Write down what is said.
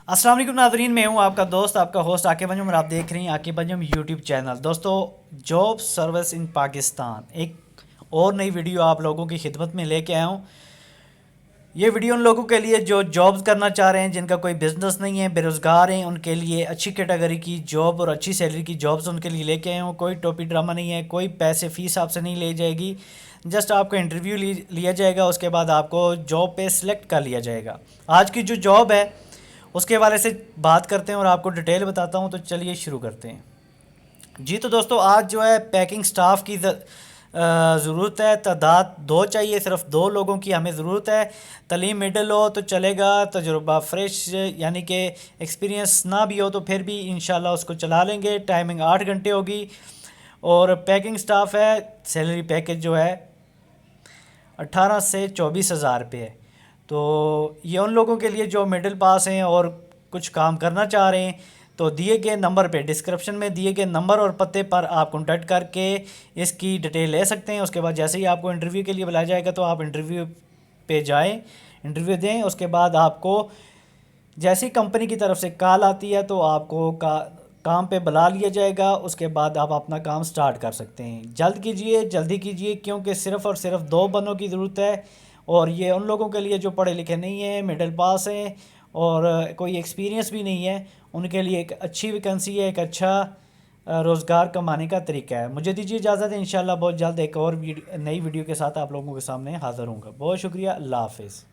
अस्सलाम वालेकुम नाज़रीन, मैं हूं आपका दोस्त आपका होस्ट आकिब अंजुम और आप देख रहे हैं आकिब अंजुम यूट्यूब चैनल। दोस्तों, जॉब सर्विस इन पाकिस्तान एक और नई वीडियो आप लोगों की खिदमत में लेके आया हूं। ये वीडियो उन लोगों के लिए जो जॉब्स करना चाह रहे हैं, जिनका कोई बिज़नेस नहीं है, बेरोज़गार हैं, उनके लिए अच्छी कैटेगरी की जॉब और अच्छी सैलरी की जॉब्स उनके लिए लेके आए हूँ। कोई टोपी ड्रामा नहीं है, कोई पैसे फ़ीस आपसे नहीं ले जाएगी। जस्ट आपका इंटरव्यू लिया जाएगा, उसके बाद आपको जॉब पे सिलेक्ट कर लिया जाएगा। आज की जो जॉब है उसके हवाले से बात करते हैं और आपको डिटेल बताता हूं, तो चलिए शुरू करते हैं। जी तो दोस्तों, आज जो है पैकिंग स्टाफ की ज़रूरत है। तादाद 2 चाहिए, सिर्फ 2 लोगों की हमें ज़रूरत है। तालीम मिडल हो तो चलेगा, तजुर्बा फ्रेश यानी कि एक्सपीरियंस ना भी हो तो फिर भी इंशाल्लाह उसको चला लेंगे। टाइमिंग 8 घंटे होगी और पैकिंग स्टाफ है। सैलरी पैकेज जो है 18 से 24 हज़ार रुपये है। तो ये उन लोगों के लिए जो मिडिल पास हैं और कुछ काम करना चाह रहे हैं, तो दिए गए नंबर पे, डिस्क्रिप्शन में दिए गए नंबर और पते पर आप कॉन्टैक्ट करके इसकी डिटेल ले सकते हैं। उसके बाद जैसे ही आपको इंटरव्यू के लिए बुलाया जाएगा तो आप इंटरव्यू पे जाएं, इंटरव्यू दें। उसके बाद आपको जैसी कंपनी की तरफ से कॉल आती है तो आपको काम पे बुला लिया जाएगा। उसके बाद आप अपना काम स्टार्ट कर सकते हैं। जल्द कीजिए, जल्दी कीजिए, क्योंकि सिर्फ़ और सिर्फ 2 बंदों की ज़रूरत है। और ये उन लोगों के लिए जो पढ़े लिखे नहीं हैं, मिडिल पास हैं और कोई एक्सपीरियंस भी नहीं है, उनके लिए एक अच्छी वैकेंसी है, एक अच्छा रोज़गार कमाने का तरीका है। मुझे दीजिए इजाज़त है, इंशाल्लाह बहुत जल्द एक और नई वीडियो के साथ आप लोगों के सामने हाज़िर होऊंगा। बहुत शुक्रिया, अल्लाह हाफ़िज़।